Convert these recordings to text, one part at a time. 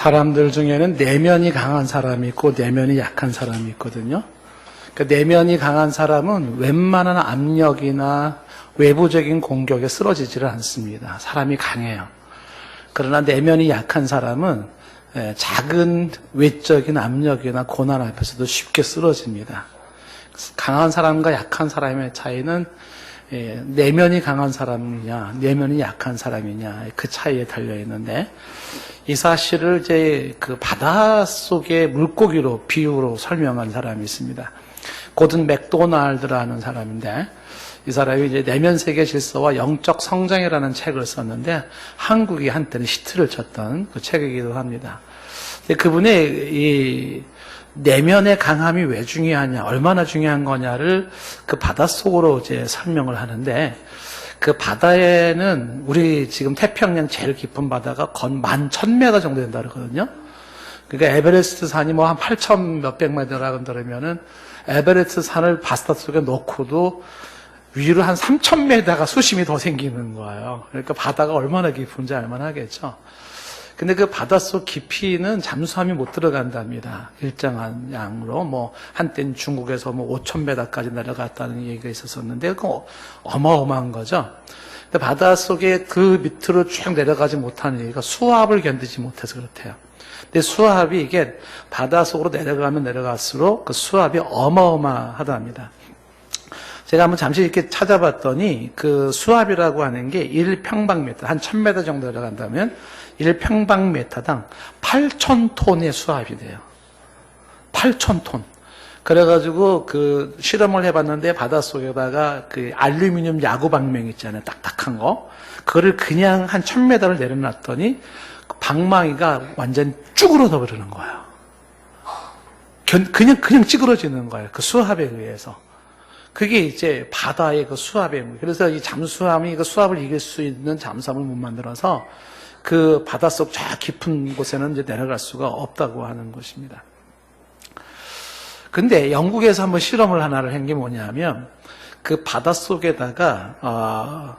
사람들 중에는 내면이 강한 사람이 있고 내면이 약한 사람이 있거든요. 그러니까 내면이 강한 사람은 웬만한 압력이나 외부적인 공격에 쓰러지지를 않습니다. 사람이 강해요. 그러나 내면이 약한 사람은 작은 외적인 압력이나 고난 앞에서도 쉽게 쓰러집니다. 강한 사람과 약한 사람의 차이는 내면이 강한 사람이냐, 내면이 약한 사람이냐, 그 차이에 달려 있는데, 이 사실을 이제 그 바다 속의 물고기로 비유로 설명한 사람이 있습니다. 고든 맥도날드라는 사람인데, 이 사람이 이제 내면 세계 질서와 영적 성장이라는 책을 썼는데, 한국이 한때는 히트를 쳤던 그 책이기도 합니다. 그분의 이 내면의 강함이 왜 중요하냐, 얼마나 중요한 거냐를 그 바닷속으로 이제 설명을 하는데, 그 바다에는 우리 지금 태평양 제일 깊은 바다가 건 11,000m 정도 된다 그러거든요. 그러니까 에베레스트 산이 뭐 한 8,000 몇백 미터라고 그러면은 에베레스트 산을 바닷속에 놓고도 위로 한 3,000m가 수심이 더 생기는 거예요. 그러니까 바다가 얼마나 깊은지 알만하겠죠. 근데 그 바닷속 깊이는 잠수함이 못 들어간답니다. 일정한 양으로. 뭐, 한때는 중국에서 뭐 5,000m까지 내려갔다는 얘기가 있었었는데, 그거 어마어마한 거죠. 근데 바닷속에 그 밑으로 쭉 내려가지 못하는 얘기가 수압을 견디지 못해서 그렇대요. 근데 수압이 이게 바닷속으로 내려가면 내려갈수록 그 수압이 어마어마하답니다. 제가 한번 잠시 이렇게 찾아봤더니 그 수압이라고 하는 게 1평방미터, 한 1,000m 정도 내려간다면 1평방미터당 8,000톤의 수압이 돼요. 8,000톤. 그래가지고 그 실험을 해봤는데 바닷속에다가 그 알루미늄 야구방망이 있잖아요. 딱딱한 거. 그거를 그냥 한 1,000m를 내려놨더니 그 방망이가 완전 쭈그러져 버리는 거예요. 그냥 찌그러지는 거예요. 그 수압에 의해서. 그게 이제 바다의 그 수압에, 그래서 이 잠수함이 그 수압을 이길 수 있는 잠수함을 못 만들어서 그 바닷속 저 깊은 곳에는 이제 내려갈 수가 없다고 하는 것입니다. 근데 영국에서 한번 실험을 하나를 한 게 뭐냐면 그 바닷속에다가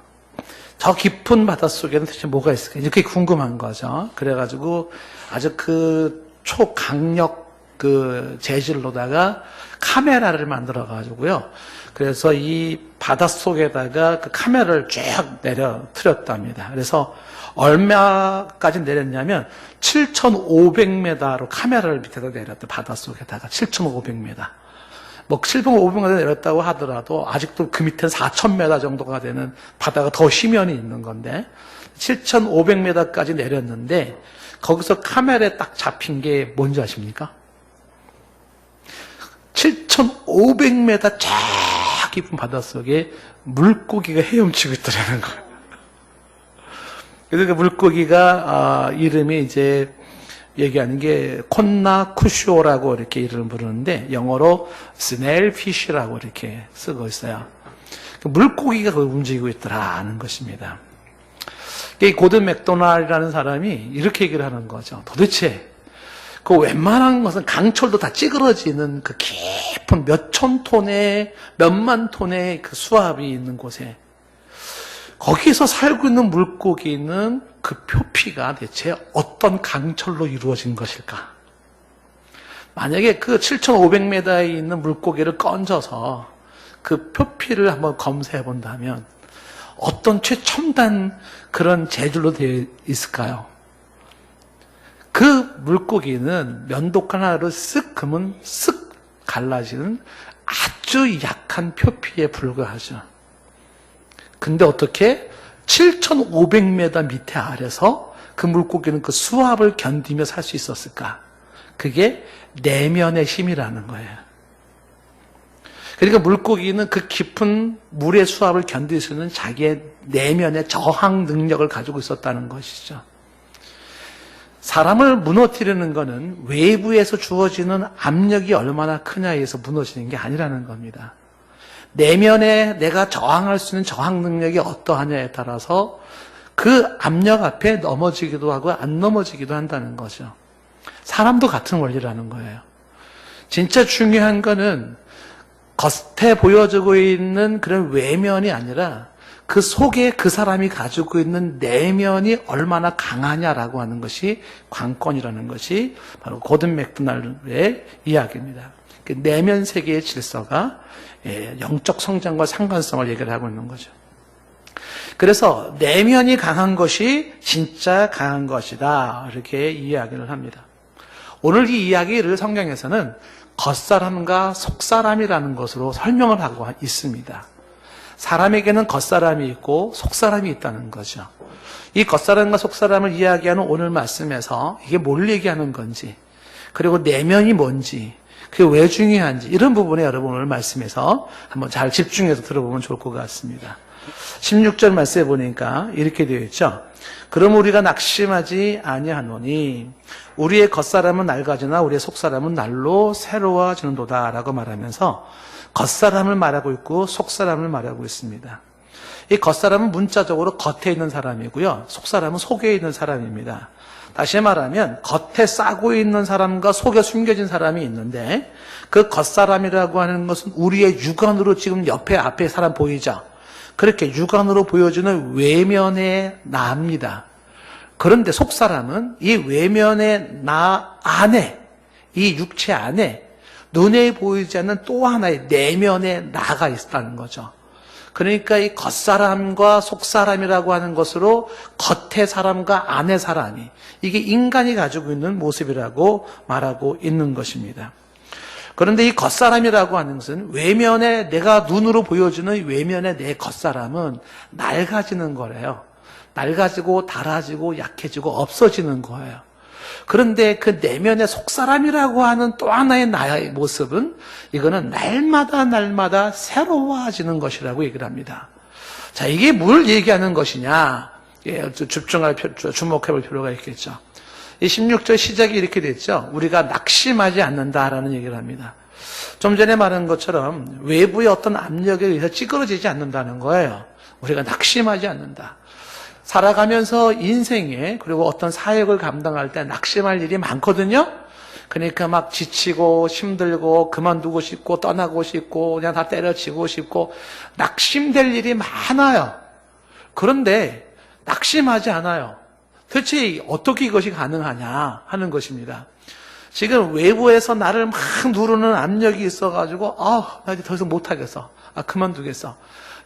저 깊은 바닷속에는 도대체 뭐가 있을까 이렇게 궁금한 거죠. 그래가지고 아주 그 초강력 그 재질로다가 카메라를 만들어 가지고요. 그래서 이 바닷속에다가 그 카메라를 쫙 내려뜨렸답니다. 그래서 얼마까지 내렸냐면 7,500m로 카메라를 밑에다 내렸다. 바닷속에다가 7,500m. 뭐 7,500m 내렸다고 하더라도 아직도 그 밑에는 4,000m 정도가 되는 바다가 더 심연이 있는 건데 7,500m까지 내렸는데 거기서 카메라에 딱 잡힌 게 뭔지 아십니까? 7,500m 쫙 깊은 바닷속에 물고기가 헤엄치고 있더라는 거예요. 그래서 그 물고기가 이름이 이제 얘기하는 게 콘나 쿠쇼라고 이렇게 이름을 부르는데 영어로 스네일피쉬라고 이렇게 쓰고 있어요. 물고기가 그걸 움직이고 있더라는 것입니다. 이 고든 맥도날드라는 사람이 이렇게 얘기를 하는 거죠. 도대체 그 웬만한 것은 강철도 다 찌그러지는 그 깊은 몇천 톤의, 몇만 톤의 그 수압이 있는 곳에 거기서 살고 있는 물고기는 그 표피가 대체 어떤 강철로 이루어진 것일까? 만약에 그 7,500m에 있는 물고기를 건져서 그 표피를 한번 검사해 본다면 어떤 최첨단 그런 재질로 되어 있을까요? 그 물고기는 면독 하나로 쓱 그으면 쓱 갈라지는 아주 약한 표피에 불과하죠. 근데 어떻게 7,500m 밑에 아래서 그 물고기는 그 수압을 견디며 살 수 있었을까? 그게 내면의 힘이라는 거예요. 그러니까 물고기는 그 깊은 물의 수압을 견딜 수 있는 자기의 내면의 저항 능력을 가지고 있었다는 것이죠. 사람을 무너뜨리는 것은 외부에서 주어지는 압력이 얼마나 크냐에 의해서 무너지는 게 아니라는 겁니다. 내면에 내가 저항할 수 있는 저항 능력이 어떠하냐에 따라서 그 압력 앞에 넘어지기도 하고 안 넘어지기도 한다는 거죠. 사람도 같은 원리라는 거예요. 진짜 중요한 거는 겉에 보여지고 있는 그런 외면이 아니라 그 속에 그 사람이 가지고 있는 내면이 얼마나 강하냐라고 하는 것이 관건이라는 것이 바로 고든 맥도날드의 이야기입니다. 그 내면 세계의 질서가 영적 성장과 상관성을 얘기를 하고 있는 거죠. 그래서 내면이 강한 것이 진짜 강한 것이다, 이렇게 이야기를 합니다. 오늘 이 이야기를 성경에서는 겉사람과 속사람이라는 것으로 설명을 하고 있습니다. 사람에게는 겉사람이 있고 속사람이 있다는 거죠. 이 겉사람과 속사람을 이야기하는 오늘 말씀에서 이게 뭘 얘기하는 건지, 그리고 내면이 뭔지, 그게 왜 중요한지, 이런 부분에 여러분 오늘 말씀에서 한번 잘 집중해서 들어보면 좋을 것 같습니다. 16절 말씀에 보니까 이렇게 되어 있죠. 그럼 우리가 낙심하지 아니하노니 우리의 겉사람은 낡아지나 우리의 속사람은 날로 새로워지는도다 라고 말하면서 겉사람을 말하고 있고 속사람을 말하고 있습니다. 이 겉사람은 문자적으로 겉에 있는 사람이고요, 속사람은 속에 있는 사람입니다. 다시 말하면 겉에 싸고 있는 사람과 속에 숨겨진 사람이 있는데, 그 겉사람이라고 하는 것은 우리의 육안으로 지금 옆에 앞에 사람 보이죠? 그렇게 육안으로 보여주는 외면의 나입니다. 그런데 속사람은 이 외면의 나 안에, 이 육체 안에 눈에 보이지 않는 또 하나의 내면의 나가 있다는 거죠. 그러니까 이 겉사람과 속사람이라고 하는 것으로 겉의 사람과 안의 사람이, 이게 인간이 가지고 있는 모습이라고 말하고 있는 것입니다. 그런데 이 겉사람이라고 하는 것은 외면에, 내가 눈으로 보여주는 외면의 내 겉사람은 낡아지는 거래요. 낡아지고 닳아지고 약해지고 없어지는 거예요. 그런데 그 내면의 속사람이라고 하는 또 하나의 나의 모습은, 이거는 날마다 새로워지는 것이라고 얘기를 합니다. 자, 이게 뭘 얘기하는 것이냐? 주목해 볼 필요가 있겠죠. 이 16절 시작이 이렇게 됐죠. 우리가 낙심하지 않는다라는 얘기를 합니다. 좀 전에 말한 것처럼 외부의 어떤 압력에 의해서 찌그러지지 않는다는 거예요. 우리가 낙심하지 않는다. 살아가면서 인생에, 그리고 어떤 사역을 감당할 때 낙심할 일이 많거든요. 그러니까 막 지치고 힘들고 그만두고 싶고 떠나고 싶고 그냥 다 때려치고 싶고 낙심될 일이 많아요. 그런데 낙심하지 않아요. 도대체 어떻게 이것이 가능하냐 하는 것입니다. 지금 외부에서 나를 막 누르는 압력이 있어가지고 나 이제 더 이상 못하겠어, 그만두겠어,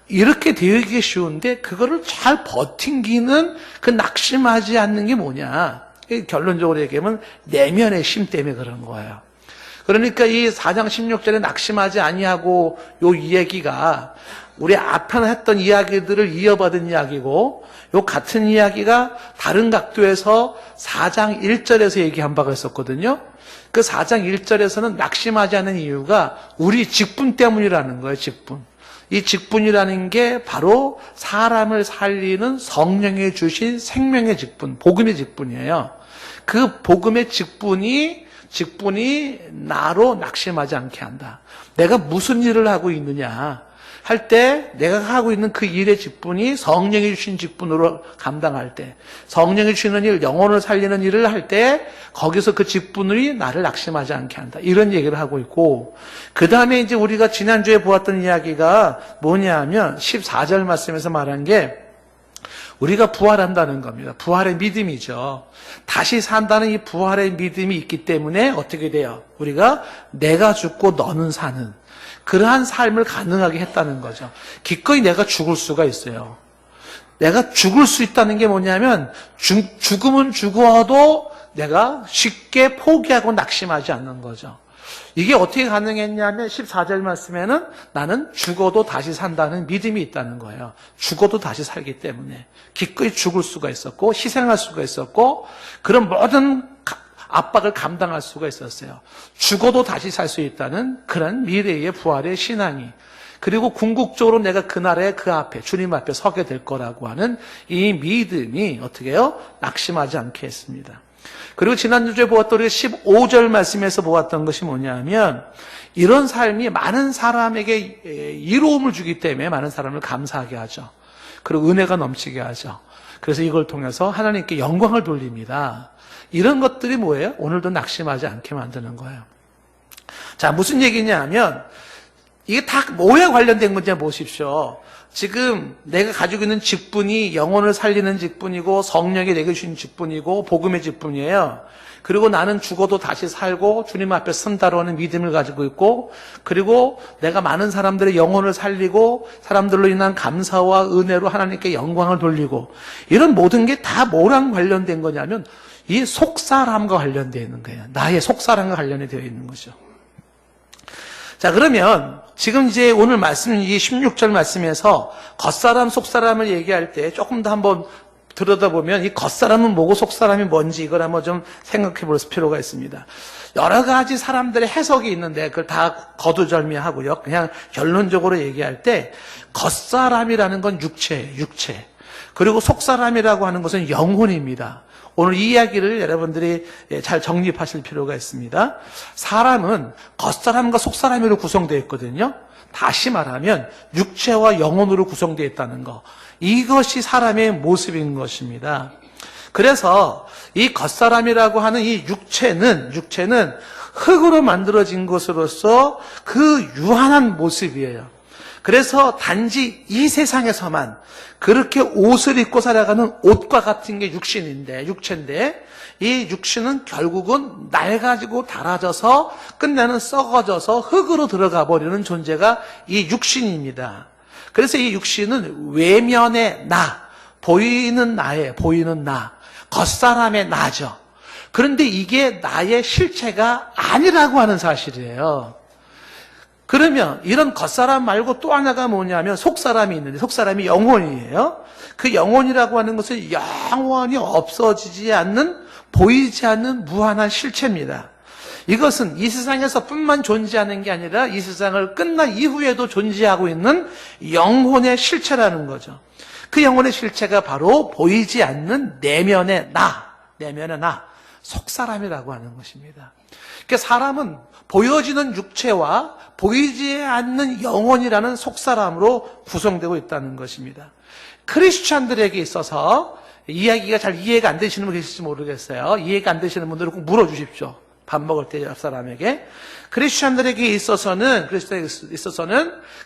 이렇게 되기 쉬운데 그거를 잘 버팅기는 그 낙심하지 않는 게 뭐냐? 결론적으로 얘기하면 내면의 힘 때문에 그런 거예요. 그러니까 이 4장 16절에 낙심하지 아니하고 요 이야기가 우리 앞에 했던 이야기들을 이어받은 이야기고, 요 같은 이야기가 다른 각도에서 4장 1절에서 얘기한 바가 있었거든요. 그 4장 1절에서는 낙심하지 않는 이유가 우리 직분 때문이라는 거예요. 직분. 이 직분이라는 게 바로 사람을 살리는 성령이 주신 생명의 직분, 복음의 직분이에요. 그 복음의 직분이 나로 낙심하지 않게 한다. 내가 무슨 일을 하고 있느냐 할 때, 내가 하고 있는 그 일의 직분이 성령이 주신 직분으로 감당할 때, 성령이 주시는 일, 영혼을 살리는 일을 할 때 거기서 그 직분이 나를 낙심하지 않게 한다, 이런 얘기를 하고 있고, 그 다음에 이제 우리가 지난주에 보았던 이야기가 뭐냐 하면 14절 말씀에서 말한 게 우리가 부활한다는 겁니다. 부활의 믿음이죠. 다시 산다는 이 부활의 믿음이 있기 때문에 어떻게 돼요? 우리가 내가 죽고 너는 사는 그러한 삶을 가능하게 했다는 거죠. 기꺼이 내가 죽을 수가 있어요. 내가 죽을 수 있다는 게 뭐냐면 죽음은 죽어도 내가 쉽게 포기하고 낙심하지 않는 거죠. 이게 어떻게 가능했냐면 14절 말씀에는 나는 죽어도 다시 산다는 믿음이 있다는 거예요. 죽어도 다시 살기 때문에 기꺼이 죽을 수가 있었고 희생할 수가 있었고 그런 모든 압박을 감당할 수가 있었어요. 죽어도 다시 살 수 있다는 그런 미래의 부활의 신앙이, 그리고 궁극적으로 내가 그날에 그 앞에 주님 앞에 서게 될 거라고 하는 이 믿음이 어떻게 해요? 낙심하지 않게 했습니다. 그리고 지난주에 보았던 우리 15절 말씀에서 보았던 것이 뭐냐면, 이런 삶이 많은 사람에게 이로움을 주기 때문에 많은 사람을 감사하게 하죠. 그리고 은혜가 넘치게 하죠. 그래서 이걸 통해서 하나님께 영광을 돌립니다. 이런 것들이 뭐예요? 오늘도 낙심하지 않게 만드는 거예요. 자, 무슨 얘기냐 하면 이게 다 뭐에 관련된 건지 보십시오. 지금 내가 가지고 있는 직분이 영혼을 살리는 직분이고 성령이 내게 주신 직분이고 복음의 직분이에요. 그리고 나는 죽어도 다시 살고 주님 앞에 선다로 하는 믿음을 가지고 있고, 그리고 내가 많은 사람들의 영혼을 살리고 사람들로 인한 감사와 은혜로 하나님께 영광을 돌리고, 이런 모든 게 다 뭐랑 관련된 거냐면 이 속사람과 관련되어 있는 거예요. 나의 속사람과 관련이 되어 있는 거죠. 자, 그러면 지금 이제 오늘 말씀, 이 16절 말씀에서 겉사람, 속사람을 얘기할 때 조금 더 한번 들여다보면 이 겉사람은 뭐고 속사람이 뭔지 이걸 한번 좀 생각해 볼 필요가 있습니다. 여러 가지 사람들의 해석이 있는데 그걸 다 거두절미하고요. 그냥 결론적으로 얘기할 때 겉사람이라는 건 육체예요, 육체. 그리고 속사람이라고 하는 것은 영혼입니다. 오늘 이 이야기를 여러분들이 잘 정립하실 필요가 있습니다. 사람은 겉사람과 속사람으로 구성되어 있거든요. 다시 말하면 육체와 영혼으로 구성되어 있다는 거. 이것이 사람의 모습인 것입니다. 그래서 이 겉사람이라고 하는 이 육체는 흙으로 만들어진 것으로서 그 유한한 모습이에요. 그래서 단지 이 세상에서만 그렇게 옷을 입고 살아가는 옷과 같은 게 육체인데 이 육신은 결국은 낡아지고 닳아져서 끝내는 썩어져서 흙으로 들어가 버리는 존재가 이 육신입니다. 그래서 이 육신은 외면의 나, 보이는 나, 겉사람의 나죠. 그런데 이게 나의 실체가 아니라고 하는 사실이에요. 그러면 이런 겉사람 말고 또 하나가 뭐냐면 속사람이 있는데, 속사람이 영혼이에요. 그 영혼이라고 하는 것은 영원히 없어지지 않는, 보이지 않는 무한한 실체입니다. 이것은 이 세상에서 뿐만 존재하는 게 아니라 이 세상을 끝난 이후에도 존재하고 있는 영혼의 실체라는 거죠. 그 영혼의 실체가 바로 보이지 않는 내면의 나, 속사람이라고 하는 것입니다. 그러니까 사람은 보여지는 육체와 보이지 않는 영혼이라는 속사람으로 구성되고 있다는 것입니다. 크리스찬들에게 있어서 이야기가 잘 이해가 안 되시는 분 계실지 모르겠어요. 이해가 안 되시는 분들은 꼭 물어주십시오. 밥 먹을 때 옆 사람에게. 크리스찬들에게 있어서는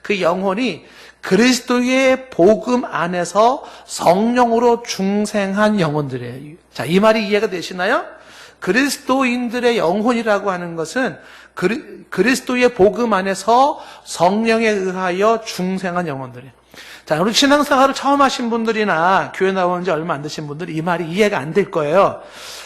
그 영혼이 그리스도의 복음 안에서 성령으로 중생한 영혼들이에요. 자, 이 말이 이해가 되시나요? 그리스도인들의 영혼이라고 하는 것은 그리스도의 복음 안에서 성령에 의하여 중생한 영혼들이에요. 자, 우리 신앙생활을 처음 하신 분들이나 교회 나온 지 얼마 안 되신 분들이 이 말이 이해가 안 될 거예요.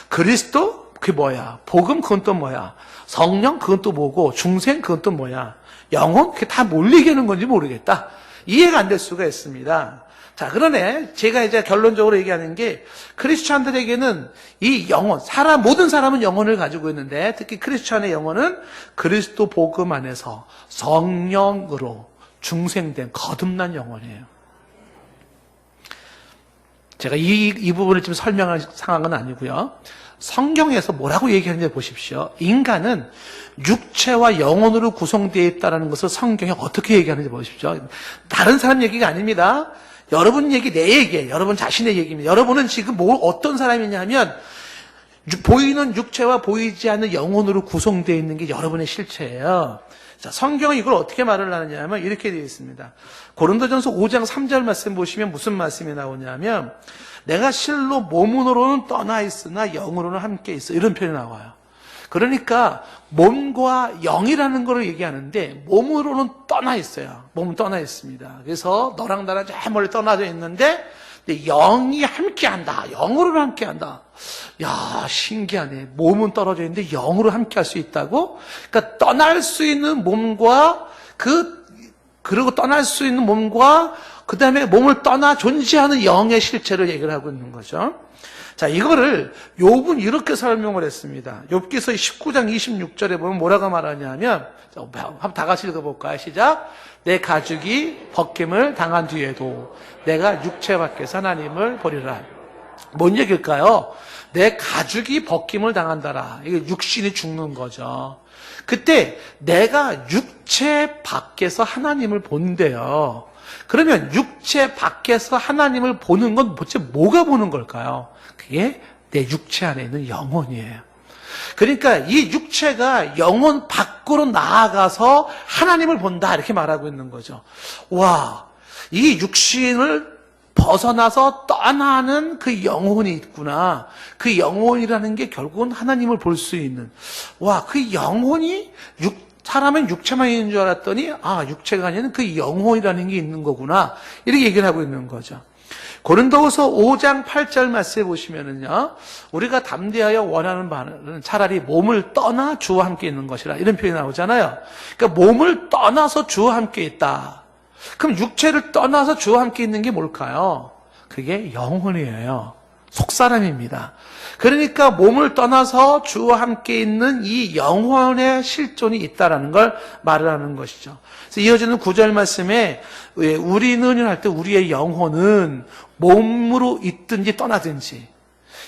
그리스도? 그게 뭐야? 복음? 그건 또 뭐야? 성령? 그건 또 뭐고? 중생? 그건 또 뭐야? 영혼? 그게 다 뭘 얘기하는 건지 모르겠다. 이해가 안 될 수가 있습니다. 자, 그러네. 제가 이제 결론적으로 얘기하는 게 크리스찬들에게는 이 영혼, 모든 사람은 영혼을 가지고 있는데 특히 크리스찬의 영혼은 그리스도 복음 안에서 성령으로 중생된 거듭난 영혼이에요. 제가 이 부분을 지금 설명할 상황은 아니고요. 성경에서 뭐라고 얘기하는지 보십시오. 인간은 육체와 영혼으로 구성되어 있다는 것을 성경에 어떻게 얘기하는지 보십시오. 다른 사람 얘기가 아닙니다. 여러분 얘기, 내 얘기예요. 여러분 자신의 얘기입니다. 여러분은 지금 어떤 사람이냐면 보이는 육체와 보이지 않는 영혼으로 구성되어 있는 게 여러분의 실체예요. 자, 성경은 이걸 어떻게 말을 하느냐면 이렇게 되어 있습니다. 고린도전서 5장 3절 말씀 보시면 무슨 말씀이 나오냐면 내가 실로 몸으로는 떠나 있으나 영으로는 함께 있어. 이런 표현이 나와요. 그러니까 몸과 영이라는 걸 얘기하는데 몸으로는 떠나 있어요. 몸은 떠나 있습니다. 그래서 너랑 나랑 저 멀리 떠나져 있는데 영이 함께한다. 영으로는 함께한다. 야, 신기하네. 몸은 떨어져 있는데 영으로 함께할 수 있다고? 그러니까 떠날 수 있는 몸과 그리고 떠날 수 있는 몸과 그 다음에 몸을 떠나 존재하는 영의 실체를 얘기를 하고 있는 거죠. 자, 이거를 욥은 이렇게 설명을 했습니다. 욥기서 19장 26절에 보면 뭐라고 말하냐면, 한번 다 같이 읽어볼까요? 시작. 내 가죽이 벗김을 당한 뒤에도 내가 육체 밖에서 하나님을 보리라. 뭔 얘기일까요? 내 가죽이 벗김을 당한다라. 이게 육신이 죽는 거죠. 그때 내가 육체 밖에서 하나님을 본대요. 그러면 육체 밖에서 하나님을 보는 건 도대체 뭐가 보는 걸까요? 그게 내 육체 안에 있는 영혼이에요. 그러니까 이 육체가 영혼 밖으로 나아가서 하나님을 본다 이렇게 말하고 있는 거죠. 와, 이 육신을 벗어나서 떠나는 그 영혼이 있구나. 그 영혼이라는 게 결국은 하나님을 볼 수 있는. 와, 그 영혼이 사람은 육체만 있는 줄 알았더니 육체가 아니라 그 영혼이라는 게 있는 거구나. 이렇게 얘기를 하고 있는 거죠. 고린도후서 5장 8절 말씀해 보시면은요, 우리가 담대하여 원하는 바는 차라리 몸을 떠나 주와 함께 있는 것이라 이런 표현이 나오잖아요. 그러니까 몸을 떠나서 주와 함께 있다. 그럼 육체를 떠나서 주와 함께 있는 게 뭘까요? 그게 영혼이에요. 속사람입니다. 그러니까 몸을 떠나서 주와 함께 있는 이 영혼의 실존이 있다라는 걸 말을 하는 것이죠. 그래서 이어지는 9절 말씀에 우리는 할 때 우리의 영혼은 몸으로 있든지 떠나든지,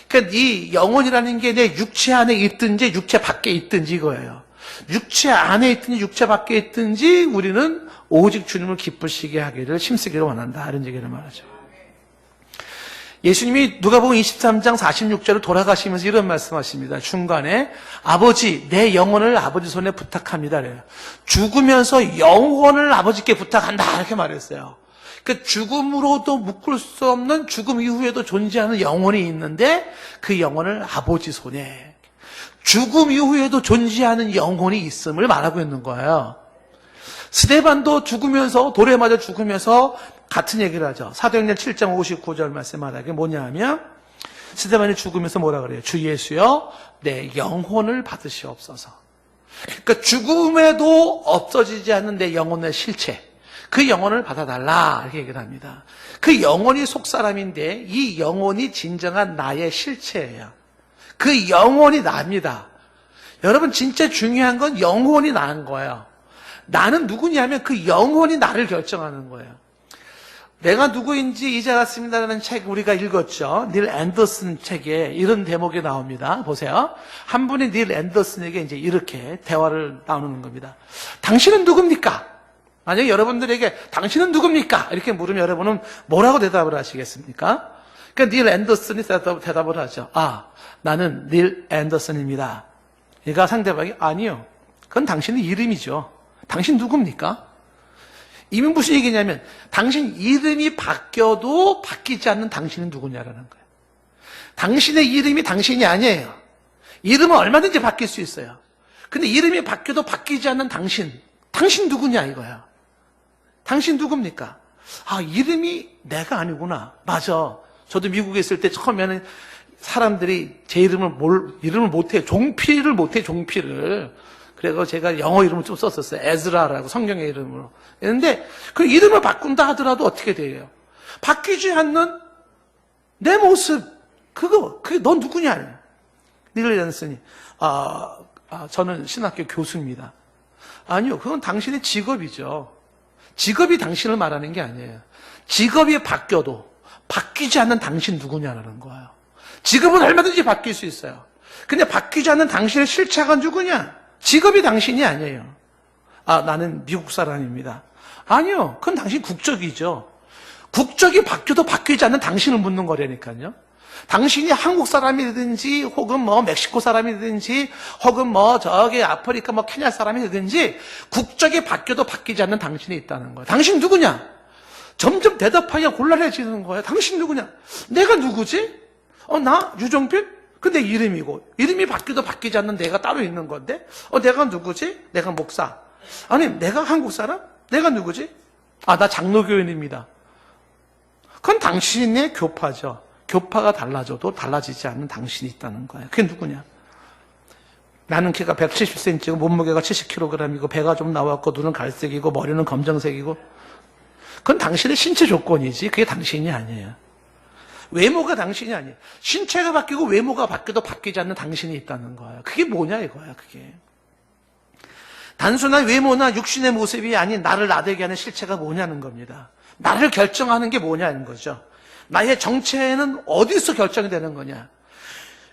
그러니까 이 영혼이라는 게 내 육체 안에 있든지 육체 밖에 있든지 이거예요. 육체 안에 있든지 육체 밖에 있든지 우리는 오직 주님을 기쁘시게 하기를 힘쓰기를 원한다. 이런 얘기를 말하죠. 예수님이 누가복음 23장 46절을 돌아가시면서 이런 말씀하십니다. 중간에 아버지 내 영혼을 아버지 손에 부탁합니다. 그래요. 죽으면서 영혼을 아버지께 부탁한다 이렇게 말했어요. 그 죽음으로도 묶을 수 없는 죽음 이후에도 존재하는 영혼이 있는데 그 영혼을 아버지 손에, 죽음 이후에도 존재하는 영혼이 있음을 말하고 있는 거예요. 스데반도 죽으면서, 돌에 맞아 죽으면서 같은 얘기를 하죠. 사도행전 7장 59절 말씀하는 게 뭐냐 하면 스데반이 죽으면서 뭐라 그래요? 주 예수여 내 영혼을 받으시옵소서. 그러니까 죽음에도 없어지지 않는 내 영혼의 실체, 그 영혼을 받아달라 이렇게 얘기를 합니다. 그 영혼이 속사람인데 이 영혼이 진정한 나의 실체예요. 그 영혼이 납니다. 여러분 진짜 중요한 건 영혼이 나는 거예요. 나는 누구냐면 그 영혼이 나를 결정하는 거예요. 내가 누구인지 이제 알았습니다라는 책 우리가 읽었죠. 닐 앤더슨 책에 이런 대목이 나옵니다. 보세요. 한 분이 닐 앤더슨에게 이제 이렇게 대화를 나누는 겁니다. 당신은 누굽니까? 만약에 여러분들에게 당신은 누굽니까? 이렇게 물으면 여러분은 뭐라고 대답을 하시겠습니까? 그러니까 닐 앤더슨이 대답을 하죠. 나는 닐 앤더슨입니다. 그러니까 상대방이 아니요. 그건 당신의 이름이죠. 당신 누굽니까? 이미 무슨 얘기냐면 당신 이름이 바뀌어도 바뀌지 않는 당신은 누구냐라는 거예요. 당신의 이름이 당신이 아니에요. 이름은 얼마든지 바뀔 수 있어요. 근데 이름이 바뀌어도 바뀌지 않는 당신 누구냐 이거야. 당신 누굽니까? 이름이 내가 아니구나. 맞아. 저도 미국에 있을 때 처음에는 사람들이 제 이름을 못해. 종필을 못해, 종필을. 그래서 제가 영어 이름을 좀 썼었어요. 에즈라라고 성경의 이름으로. 그런데 그 이름을 바꾼다 하더라도 어떻게 돼요? 바뀌지 않는 내 모습, 그게 넌 누구냐? 닐 앤더슨이 저는 신학교 교수입니다. 아니요, 그건 당신의 직업이죠. 직업이 당신을 말하는 게 아니에요. 직업이 바뀌어도 바뀌지 않는 당신 누구냐라는 거예요. 직업은 얼마든지 바뀔 수 있어요. 근데 바뀌지 않는 당신의 실체가 누구냐? 직업이 당신이 아니에요. 나는 미국 사람입니다. 아니요, 그건 당신 국적이죠. 국적이 바뀌어도 바뀌지 않는 당신을 묻는 거라니까요. 당신이 한국 사람이든지 혹은 멕시코 사람이든지 혹은 저기 아프리카 케냐 사람이든지 국적이 바뀌어도 바뀌지 않는 당신이 있다는 거예요. 당신 누구냐? 점점 대답하기가 곤란해지는 거예요. 당신 누구냐? 내가 누구지? 나 유정필? 근데 이름이고 이름이 바뀌어도 바뀌지 않는 내가 따로 있는 건데 내가 누구지? 내가 목사. 아니 내가 한국 사람? 내가 누구지? 나 장로교인입니다. 그건 당신의 교파죠. 교파가 달라져도 달라지지 않는 당신이 있다는 거예요. 그게 누구냐? 나는 키가 170cm고 몸무게가 70kg이고 배가 좀 나왔고 눈은 갈색이고 머리는 검정색이고 그건 당신의 신체 조건이지 그게 당신이 아니에요. 외모가 당신이 아니에요. 신체가 바뀌고 외모가 바뀌어도 바뀌지 않는 당신이 있다는 거예요. 그게 뭐냐 이거야 그게. 단순한 외모나 육신의 모습이 아닌 나를 나대게 하는 실체가 뭐냐는 겁니다. 나를 결정하는 게 뭐냐는 거죠. 나의 정체는 어디서 결정이 되는 거냐.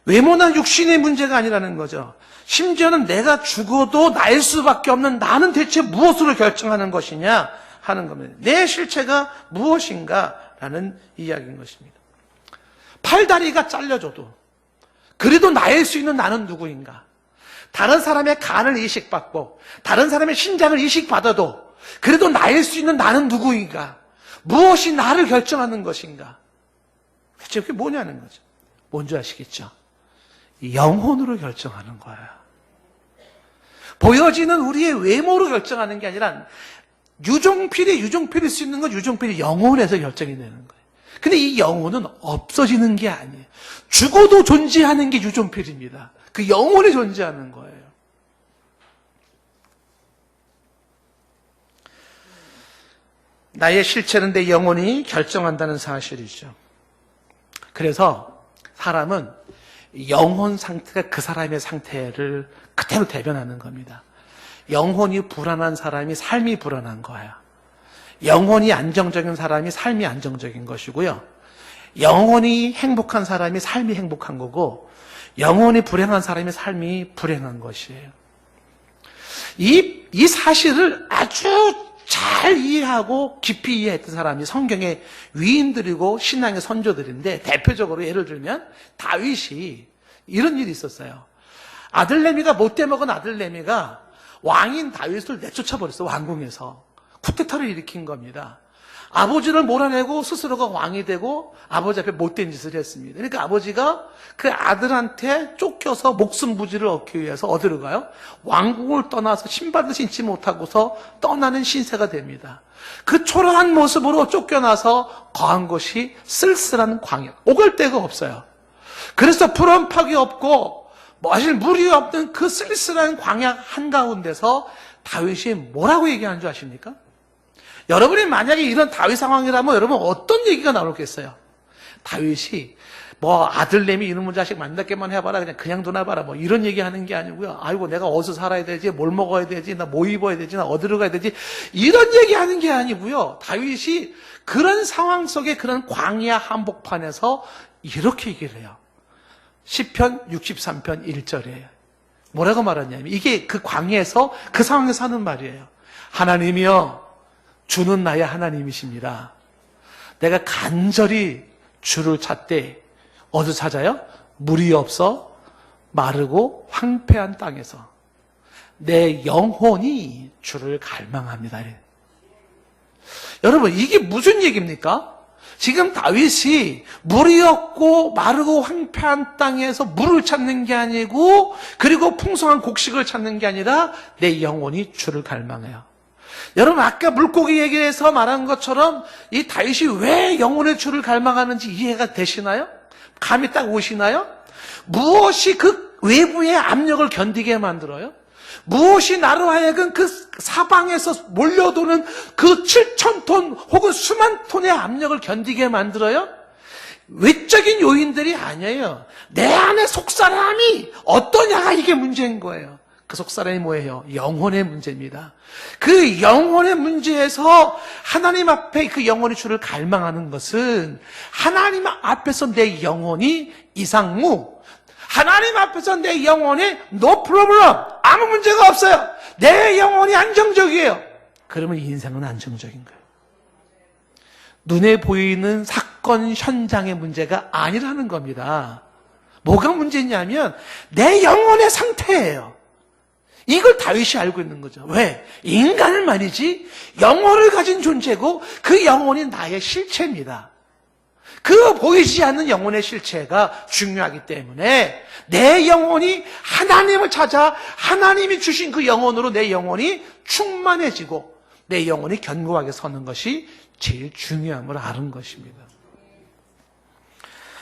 외모나 육신의 문제가 아니라는 거죠. 심지어는 내가 죽어도 나일 수밖에 없는 나는 대체 무엇으로 결정하는 것이냐 하는 겁니다. 내 실체가 무엇인가라는 이야기인 것입니다. 팔다리가 잘려져도 그래도 나일 수 있는 나는 누구인가? 다른 사람의 간을 이식받고 다른 사람의 신장을 이식받아도 그래도 나일 수 있는 나는 누구인가? 무엇이 나를 결정하는 것인가? 대체 그게 뭐냐는 거죠. 뭔지 아시겠죠? 영혼으로 결정하는 거예요. 보여지는 우리의 외모로 결정하는 게 아니라 유종필일 수 있는 건 유종필이 영혼에서 결정이 되는 거예요. 근데 이 영혼은 없어지는 게 아니에요. 죽어도 존재하는 게 유종필입니다. 그 영혼이 존재하는 거예요. 나의 실체는 내 영혼이 결정한다는 사실이죠. 그래서 사람은 영혼 상태가 그 사람의 상태를 그대로 대변하는 겁니다. 영혼이 불안한 사람이 삶이 불안한 거야. 영혼이 안정적인 사람이 삶이 안정적인 것이고요. 영혼이 행복한 사람이 삶이 행복한 거고, 영혼이 불행한 사람이 삶이 불행한 것이에요. 이 사실을 아주 잘 이해하고 깊이 이해했던 사람이 성경의 위인들이고 신앙의 선조들인데, 대표적으로 예를 들면 다윗이 이런 일이 있었어요. 아들내미가 못돼 먹은 아들내미가 왕인 다윗을 내쫓아버렸어. 왕궁에서 쿠데타를 일으킨 겁니다. 아버지를 몰아내고 스스로가 왕이 되고 아버지 앞에 못된 짓을 했습니다. 그러니까 아버지가 그 아들한테 쫓겨서 목숨 부지를 얻기 위해서 어디로 가요? 왕궁을 떠나서 신발도 신지 못하고서 떠나는 신세가 됩니다. 그 초라한 모습으로 쫓겨나서 거한 것이 쓸쓸한 광야. 오갈 데가 없어요. 그래서 푸른 팍이 없고 마실 물이 없는 그 쓸쓸한 광야 한가운데서 다윗이 뭐라고 얘기하는 줄 아십니까? 여러분이 만약에 이런 다윗 상황이라면 여러분 어떤 얘기가 나올겠어요? 다윗이 아들내미 이놈의 자식 만났게만 해봐라, 그냥 둬놔봐라, 이런 얘기하는 게 아니고요. 아이고 내가 어디서 살아야 되지, 뭘 먹어야 되지, 나 뭐 입어야 되지, 나 어디로 가야 되지, 이런 얘기하는 게 아니고요. 다윗이 그런 상황 속에 그런 광야 한복판에서 이렇게 얘기를 해요. 시편 63편 1절이에요. 뭐라고 말하냐면 이게 그 광야에서 그 상황에서 하는 말이에요. 하나님이여, 주는 나의 하나님이십니다. 내가 간절히 주를 찾되 어디서 찾아요? 물이 없어 마르고 황폐한 땅에서 내 영혼이 주를 갈망합니다. 여러분 이게 무슨 얘기입니까? 지금 다윗이 물이 없고 마르고 황폐한 땅에서 물을 찾는 게 아니고, 그리고 풍성한 곡식을 찾는 게 아니라 내 영혼이 주를 갈망해요. 여러분 아까 물고기 얘기에서 말한 것처럼 이 다윗이 왜 영혼의 주를 갈망하는지 이해가 되시나요? 감이 딱 오시나요? 무엇이 그 외부의 압력을 견디게 만들어요? 무엇이 나로 하여금 그 사방에서 몰려도는 그 7,000톤 혹은 수만 톤의 압력을 견디게 만들어요? 외적인 요인들이 아니에요. 내 안에 속사람이 어떠냐가 이게 문제인 거예요. 그 속사람이 뭐예요? 영혼의 문제입니다. 그 영혼의 문제에서 하나님 앞에 그 영혼의 주를 갈망하는 것은 하나님 앞에서 내 영혼이 이상무, 하나님 앞에서 내 영혼이 no problem, 아무 문제가 없어요. 내 영혼이 안정적이에요. 그러면 인생은 안정적인 거예요. 눈에 보이는 사건 현장의 문제가 아니라는 겁니다. 뭐가 문제냐면 내 영혼의 상태예요. 이걸 다윗이 알고 있는 거죠. 왜? 인간은 말이지 영혼을 가진 존재고 그 영혼이 나의 실체입니다. 그 보이지 않는 영혼의 실체가 중요하기 때문에 내 영혼이 하나님을 찾아 하나님이 주신 그 영혼으로 내 영혼이 충만해지고 내 영혼이 견고하게 서는 것이 제일 중요함을 아는 것입니다.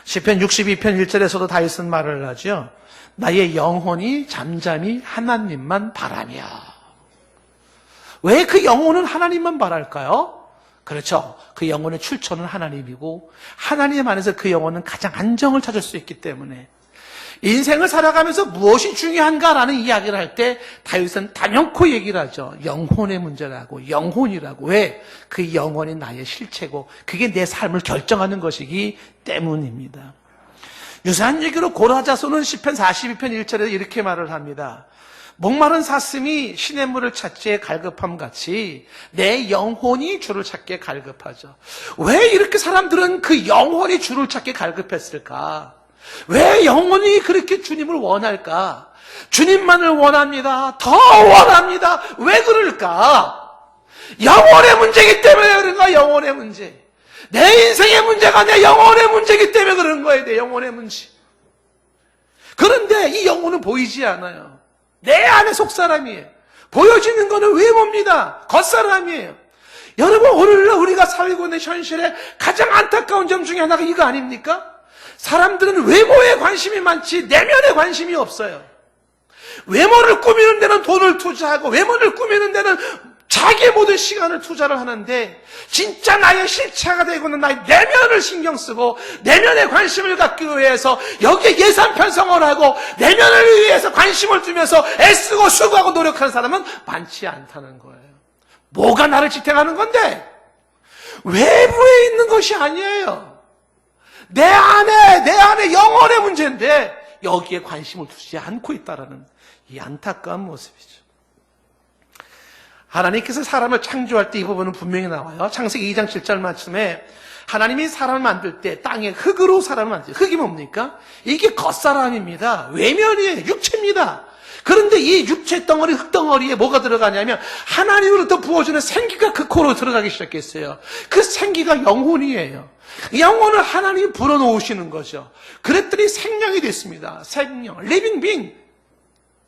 시편 62편 1절에서도 다윗은 말을 하죠. 나의 영혼이 잠잠히 하나님만 바라며. 왜 그 영혼은 하나님만 바랄까요? 그렇죠. 그 영혼의 출처는 하나님이고 하나님 안에서 그 영혼은 가장 안정을 찾을 수 있기 때문에 인생을 살아가면서 무엇이 중요한가라는 이야기를 할 때 다윗은 단연코 얘기를 하죠. 영혼의 문제라고, 영혼이라고. 왜? 그 영혼이 나의 실체고 그게 내 삶을 결정하는 것이기 때문입니다. 유사한 얘기로 고라자손은 시편 42편 1절에 이렇게 말을 합니다. 목마른 사슴이 시냇물을 찾기에 갈급함 같이 내 영혼이 주를 찾기에 갈급하죠. 왜 이렇게 사람들은 그 영혼이 주를 찾기에 갈급했을까? 왜 영혼이 그렇게 주님을 원할까? 주님만을 원합니다. 더 원합니다. 왜 그럴까? 영혼의 문제이기 때문에 그런가? 영혼의 문제. 내 인생의 문제가 내 영혼의 문제이기 때문에 그런 거예요. 내 영혼의 문제. 그런데 이 영혼은 보이지 않아요. 내 안에 속사람이에요. 보여지는 것은 외모입니다. 겉사람이에요. 여러분, 오늘날 우리가 살고 있는 현실에 가장 안타까운 점 중에 하나가 이거 아닙니까? 사람들은 외모에 관심이 많지 내면에 관심이 없어요. 외모를 꾸미는 데는 돈을 투자하고 외모를 꾸미는 데는 자기의 모든 시간을 투자를 하는데 진짜 나의 실체가 되고 있는 나의 내면을 신경 쓰고 내면에 관심을 갖기 위해서 여기에 예산 편성을 하고 내면을 위해서 관심을 두면서 애쓰고 수고하고 노력하는 사람은 많지 않다는 거예요. 뭐가 나를 지탱하는 건데? 외부에 있는 것이 아니에요. 내 안에 영혼의 문제인데 여기에 관심을 두지 않고 있다는 이 안타까운 모습이죠. 하나님께서 사람을 창조할 때 이 부분은 분명히 나와요. 창세기 2장 7절 말씀에 하나님이 사람을 만들 때 땅에 흙으로 사람을 만들어요. 흙이 뭡니까? 이게 겉사람입니다. 외면이에요. 육체입니다. 그런데 이 육체 덩어리, 흙 덩어리에 뭐가 들어가냐면 하나님으로부터 부어주는 생기가 그 코로 들어가기 시작했어요. 그 생기가 영혼이에요. 영혼을 하나님이 불어넣으시는 거죠. 그랬더니 생명이 됐습니다. 생명, living being.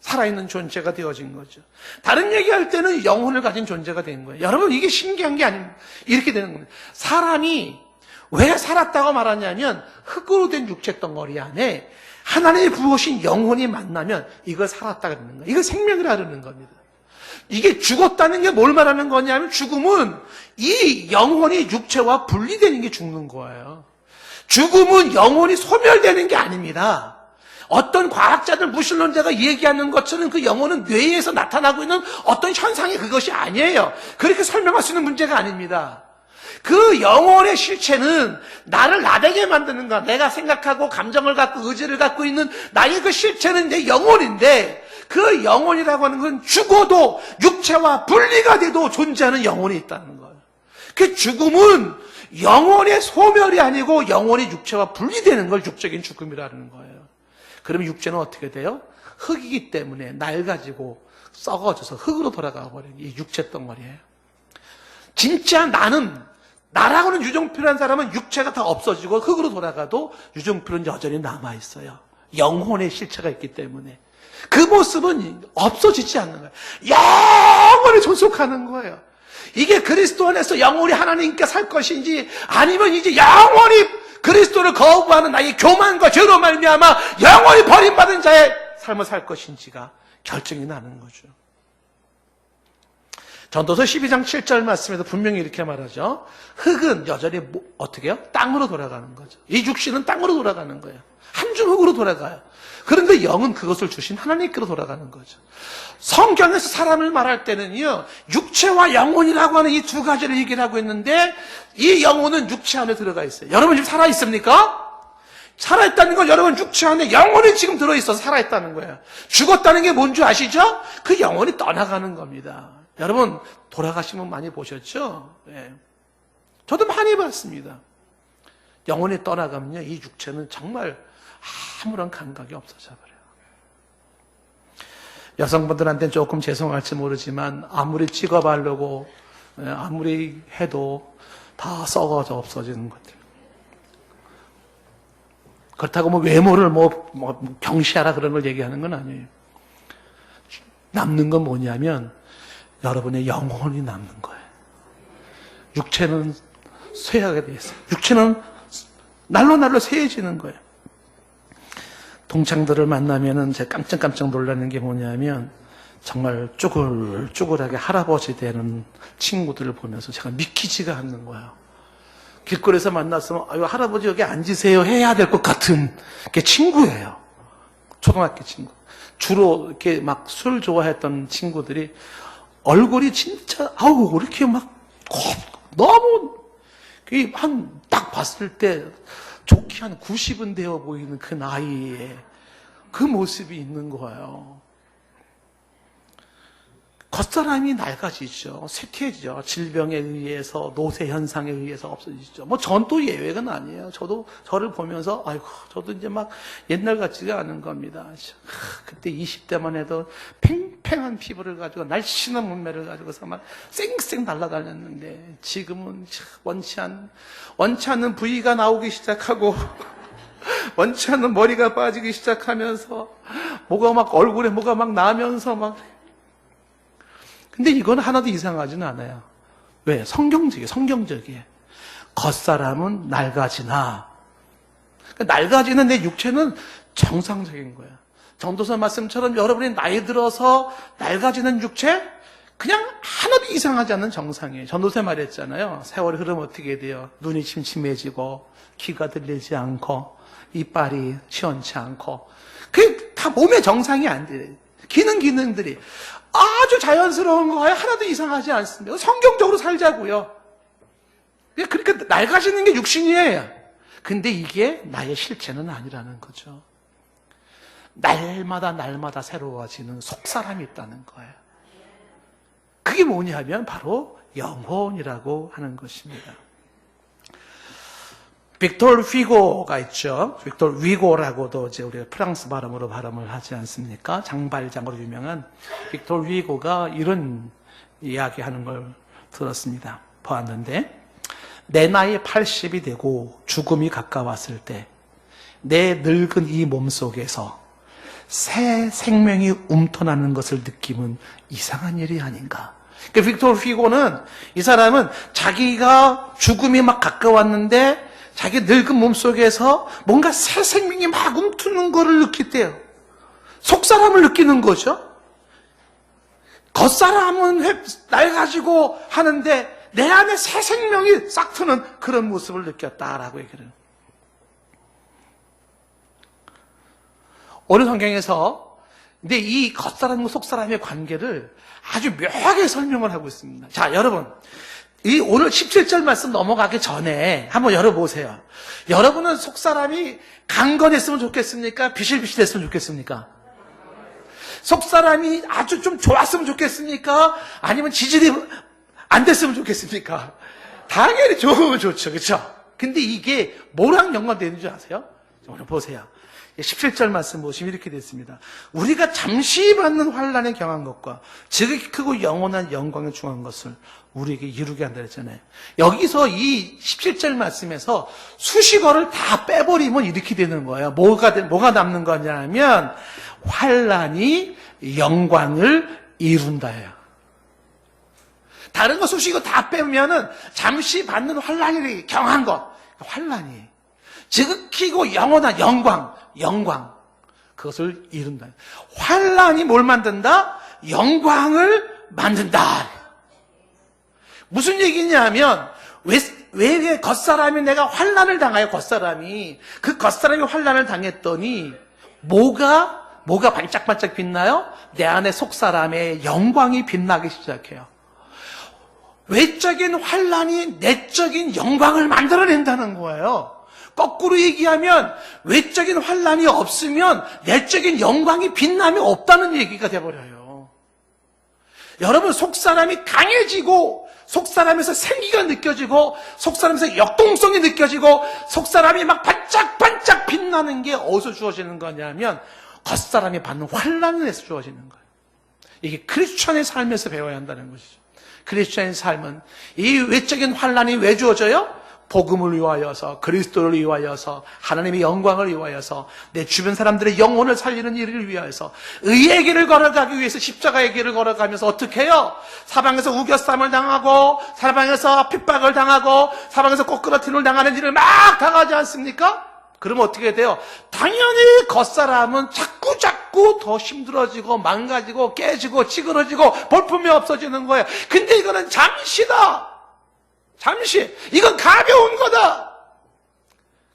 살아있는 존재가 되어진 거죠. 다른 얘기할 때는 영혼을 가진 존재가 된 거예요. 여러분, 이게 신기한 게 아닙니다. 이렇게 되는 겁니다. 사람이 왜 살았다고 말하냐면 흙으로 된 육체 덩어리 안에 하나님이 부으신 영혼이 만나면 이걸 살았다 그러는 거예요. 이걸 생명이라 그러는 겁니다. 이게 죽었다는 게 뭘 말하는 거냐면 죽음은 이 영혼이 육체와 분리되는 게 죽는 거예요. 죽음은 영혼이 소멸되는 게 아닙니다. 어떤 과학자들, 무신론자가 얘기하는 것처럼 그 영혼은 뇌에서 나타나고 있는 어떤 현상이 그것이 아니에요. 그렇게 설명할 수 있는 문제가 아닙니다. 그 영혼의 실체는 나를 나되게 만드는 것, 내가 생각하고 감정을 갖고 의지를 갖고 있는 나의 그 실체는 내 영혼인데 그 영혼이라고 하는 건 죽어도 육체와 분리가 돼도 존재하는 영혼이 있다는 거예요. 그 죽음은 영혼의 소멸이 아니고 영혼이 육체와 분리되는 걸 육적인 죽음이라는 거예요. 그러면 육체는 어떻게 돼요? 흙이기 때문에 낡아지고 썩어져서 흙으로 돌아가 버리는 이 육체 덩어리예요. 진짜 나라고는 유종필요한 사람은 육체가 다 없어지고 흙으로 돌아가도 유종필은 여전히 남아있어요. 영혼의 실체가 있기 때문에. 그 모습은 없어지지 않는 거예요. 영원히 존속하는 거예요. 이게 그리스도 안에서 영원히 하나님께 살 것인지 아니면 이제 영원히 그리스도를 거부하는 나의 교만과 죄로 말미암아 영원히 버림받은 자의 삶을 살 것인지가 결정이 나는 거죠. 전도서 12장 7절 말씀에도 분명히 이렇게 말하죠. 흙은 여전히 어떻게 해요? 땅으로 돌아가는 거죠. 이 육신은 땅으로 돌아가는 거예요. 한 줌 흙으로 돌아가요. 그런데 영은 그것을 주신 하나님께로 돌아가는 거죠. 성경에서 사람을 말할 때는요, 육체와 영혼이라고 하는 이 두 가지를 얘기를 하고 있는데 이 영혼은 육체 안에 들어가 있어요. 여러분 지금 살아있습니까? 살아있다는 건 여러분 육체 안에 영혼이 지금 들어있어서 살아있다는 거예요. 죽었다는 게 뭔지 아시죠? 그 영혼이 떠나가는 겁니다. 여러분 돌아가시면 많이 보셨죠? 네. 저도 많이 봤습니다. 영혼이 떠나가면요, 이 육체는 정말 아무런 감각이 없어져 버려요. 여성분들한테는 조금 죄송할지 모르지만 아무리 찍어바르고 아무리 해도 다 썩어져 없어지는 것들. 그렇다고 뭐 외모를 경시하라 그런 걸 얘기하는 건 아니에요. 남는 건 뭐냐면 여러분의 영혼이 남는 거예요. 육체는 쇠하게 돼 있어요. 육체는 날로 쇠해지는 거예요. 동창들을 만나면은 제가 깜짝깜짝 놀라는 게 뭐냐면 정말 쭈글쭈글하게 할아버지 되는 친구들을 보면서 제가 믿기지가 않는 거예요. 길거리에서 만났으면 아유 할아버지 여기 앉으세요 해야 될 것 같은 게 친구예요. 초등학교 친구. 주로 이렇게 막 술 좋아했던 친구들이 얼굴이 진짜 아우 이렇게 막 너무 딱 봤을 때 좋게 한 90은 되어 보이는 그 나이에 그 모습이 있는 거예요. 겉사람이 낡아지죠. 쇠퇴해지죠. 질병에 의해서, 노쇠 현상에 의해서 없어지죠. 뭐 전 또 예외는 아니에요. 저도 저를 보면서 아이고 저도 이제 막 옛날 같지가 않은 겁니다. 그때 20대만 해도 팽팽한 피부를 가지고 날씬한 몸매를 가지고서 막 쌩쌩 날아다녔는데 지금은 원치 않는 부위가 나오기 시작하고 원치 않는 머리가 빠지기 시작하면서 얼굴에 뭐가 막 나면서 막. 근데 이건 하나도 이상하지는 않아요. 왜? 성경적이에요. 겉사람은 낡아지나. 그러니까 낡아지는 내 육체는 정상적인 거예요. 전도서 말씀처럼 여러분이 나이 들어서 낡아지는 육체? 그냥 하나도 이상하지 않는 정상이에요. 전도서 말했잖아요. 세월이 흐르면 어떻게 돼요? 눈이 침침해지고, 귀가 들리지 않고, 이빨이 시원치 않고. 그게 다 몸의 정상이 안 돼요. 기능들이. 아주 자연스러운 거예요. 하나도 이상하지 않습니다. 성경적으로 살자고요. 그러니까 낡아지는 게 육신이에요. 근데 이게 나의 실체는 아니라는 거죠. 날마다 새로워지는 속사람이 있다는 거예요. 그게 뭐냐면 바로 영혼이라고 하는 것입니다. 빅토르 휘고가 있죠. 빅토르 위고라고도 이제 우리가 프랑스 발음으로 발음을 하지 않습니까? 장발장으로 유명한 빅토르 위고가 이런 이야기하는 걸 들었습니다. 보았는데, 내 나이 80이 되고 죽음이 가까웠을 때 내 늙은 이 몸속에서 새 생명이 움터나는 것을 느끼면 이상한 일이 아닌가. 그러니까 빅토르 휘고는, 이 사람은 자기가 죽음이 막 가까웠는데 자기 늙은 몸속에서 뭔가 새 생명이 막 움트는 거를 느낄 때요. 속사람을 느끼는 거죠. 겉사람은 낡아지고 하는데 내 안에 새 생명이 싹 트는 그런 모습을 느꼈다라고 얘기를 해요. 어느 성경에서 근데 이 겉사람과 속사람의 관계를 아주 묘하게 설명을 하고 있습니다. 자, 여러분. 이 오늘 17절 말씀 넘어가기 전에 한번 열어보세요. 여러분은 속사람이 강건했으면 좋겠습니까? 비실비실했으면 좋겠습니까? 속사람이 아주 좀 좋았으면 좋겠습니까? 아니면 지질이 안 됐으면 좋겠습니까? 당연히 좋으면 좋죠. 그렇죠? 근데 이게 뭐랑 연관되는 줄 아세요? 오늘 보세요. 17절 말씀 보시면 이렇게 됐습니다. 우리가 잠시 받는 환난에 경한 것과 지극히 크고 영원한 영광에 중한 것을 우리에게 이루게 한다 그랬잖아요. 여기서 이 17절 말씀에서 수식어를 다 빼버리면 이렇게 되는 거예요. 뭐가 남는 거냐면 환난이 영광을 이룬다예요. 다른 거 수식어 다 빼면은 잠시 받는 환난이 경한 것, 환난이 지극히고 영원한 영광 그것을 이룬다. 환난이 뭘 만든다? 영광을 만든다. 무슨 얘기냐면 왜 겉사람이 내가 환난을 당해요? 겉사람이 그 겉사람이 환난을 당했더니 뭐가 반짝반짝 빛나요? 내 안에 속사람의 영광이 빛나기 시작해요. 외적인 환난이 내적인 영광을 만들어낸다는 거예요. 거꾸로 얘기하면 외적인 환난이 없으면 내적인 영광이 빛남이 없다는 얘기가 돼버려요. 여러분, 속사람이 강해지고 속사람에서 생기가 느껴지고 속사람에서 역동성이 느껴지고 속사람이 막 반짝반짝 빛나는 게 어디서 주어지는 거냐면 겉사람이 받는 환난에서 주어지는 거예요. 이게 크리스천의 삶에서 배워야 한다는 것이죠. 크리스천의 삶은 이 외적인 환난이 왜 주어져요? 복음을 위하여서, 그리스도를 위하여서, 하나님의 영광을 위하여서, 내 주변 사람들의 영혼을 살리는 일을 위하여서, 의의 길을 걸어가기 위해서 십자가의 길을 걸어가면서 어떻게 해요? 사방에서 우겨쌈을 당하고, 사방에서 핍박을 당하고, 사방에서 꼬꾸라팀을 당하는 일을 막 당하지 않습니까? 그러면 어떻게 돼요? 당연히 겉사람은 자꾸 더 힘들어지고, 망가지고, 깨지고, 찌그러지고, 볼품이 없어지는 거예요. 근데 이거는 잠시다! 잠시, 이건 가벼운 거다.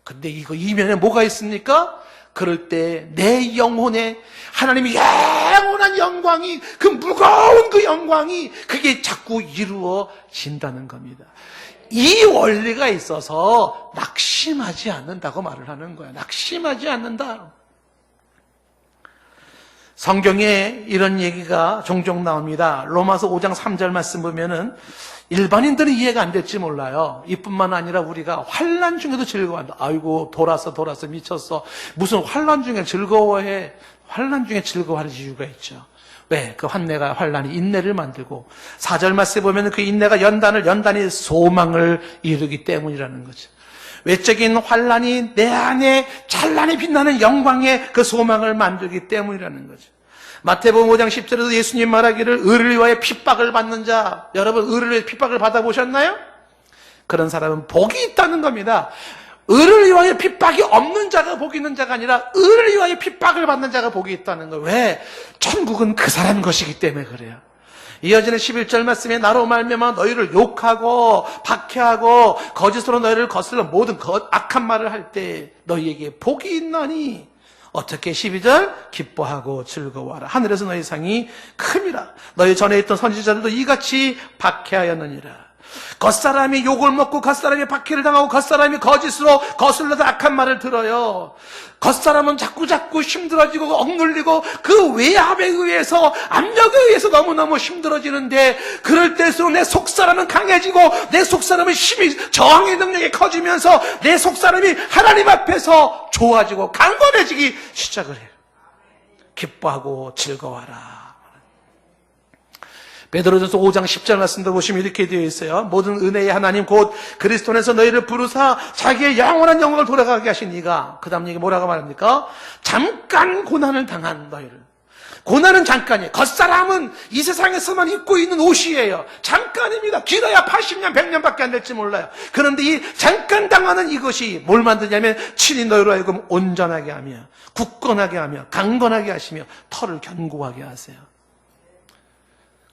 근데 이거 이면에 뭐가 있습니까? 그럴 때 내 영혼에 하나님의 영원한 영광이, 그 무거운 그 영광이 그게 자꾸 이루어진다는 겁니다. 이 원리가 있어서 낙심하지 않는다고 말을 하는 거야. 낙심하지 않는다. 성경에 이런 얘기가 종종 나옵니다. 로마서 5장 3절 말씀 보면은 일반인들은 이해가 안 될지 몰라요. 이뿐만 아니라 우리가 환난 중에도 즐거워한다. 아이고 돌아서 미쳤어. 무슨 환난 중에 즐거워해. 환난 중에 즐거워할 이유가 있죠. 왜? 그 환난이 인내를 만들고 4절 말씀에 보면 그 인내가 연단이 소망을 이루기 때문이라는 거죠. 외적인 환난이 내 안에 찬란히 빛나는 영광의 그 소망을 만들기 때문이라는 거죠. 마태복음 5장 10절에도 예수님 말하기를 의를 위하여 핍박을 받는 자, 여러분 의를 위해 핍박을 받아보셨나요? 그런 사람은 복이 있다는 겁니다. 의를 위하여 핍박이 없는 자가 복이 있는 자가 아니라 의를 위하여 핍박을 받는 자가 복이 있다는 거예요. 왜? 천국은 그 사람 것이기 때문에 그래요. 이어지는 11절 말씀에 나로 말미암아 너희를 욕하고 박해하고 거짓으로 너희를 거슬러 모든 악한 말을 할 때 너희에게 복이 있나니 어떻게 12절 기뻐하고 즐거워하라. 하늘에서 너희 상이 큼이라. 너희 전에 있던 선지자들도 이같이 박해하였느니라. 겉사람이 욕을 먹고 겉사람이 박해를 당하고 겉사람이 거짓으로 거슬러서 악한 말을 들어요. 겉사람은 자꾸 힘들어지고 억눌리고 그 외압에 의해서 압력에 의해서 너무너무 힘들어지는데 그럴 때일수록 내 속사람은 강해지고 내 속사람은 힘이 저항의 능력이 커지면서 내 속사람이 하나님 앞에서 좋아지고 강건해지기 시작을 해요. 기뻐하고 즐거워하라. 베드로전서 5장 10절 말씀도 보시면 이렇게 되어 있어요. 모든 은혜의 하나님 곧 그리스도 안에서 너희를 부르사 자기의 영원한 영광을 돌아가게 하신 이가 그 다음 얘기 뭐라고 말합니까? 잠깐 고난을 당한 너희를. 고난은 잠깐이에요. 겉사람은 이 세상에서만 입고 있는 옷이에요. 잠깐입니다. 길어야 80년 100년밖에 안 될지 몰라요. 그런데 이 잠깐 당하는 이것이 뭘 만드냐면 친히 너희로 하여금 온전하게 하며 굳건하게 하며 강건하게 하시며 털을 견고하게 하세요.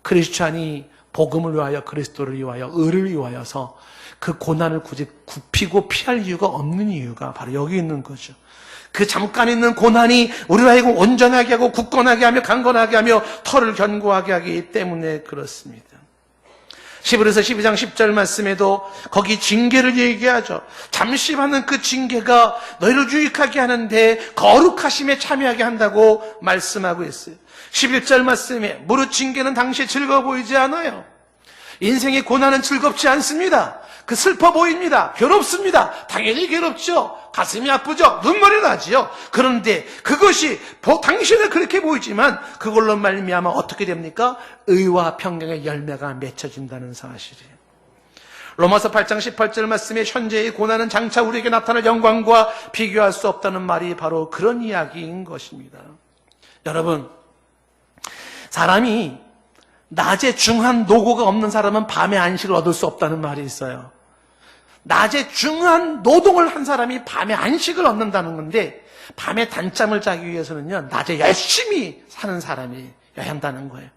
크리스찬이 복음을 위하여 그리스도를 위하여 의를 위하여서 그 고난을 굳이 굽히고 피할 이유가 없는 이유가 바로 여기 있는 거죠. 그 잠깐 있는 고난이 우리를 하여금 온전하게 하고 굳건하게 하며 강건하게 하며 털을 견고하게 하기 때문에 그렇습니다. 히브리서 12장 10절 말씀에도 거기 징계를 얘기하죠. 잠시 받는 그 징계가 너희를 유익하게 하는데 거룩하심에 참여하게 한다고 말씀하고 있어요. 11절 말씀에 무릇 징계는 당시에 즐거워 보이지 않아요. 인생의 고난은 즐겁지 않습니다. 그 슬퍼 보입니다. 괴롭습니다. 당연히 괴롭죠. 가슴이 아프죠. 눈물이 나지요. 그런데 그것이 당신은 그렇게 보이지만 그걸로 말미암아 어떻게 됩니까? 의와 평강의 열매가 맺혀진다는 사실이에요. 로마서 8장 18절 말씀에 현재의 고난은 장차 우리에게 나타날 영광과 비교할 수 없다는 말이 바로 그런 이야기인 것입니다. 여러분, 사람이 낮에 중한 노고가 없는 사람은 밤에 안식을 얻을 수 없다는 말이 있어요. 낮에 중한 노동을 한 사람이 밤에 안식을 얻는다는 건데 밤에 단잠을 자기 위해서는요 낮에 열심히 사는 사람이 해야 한다는 거예요.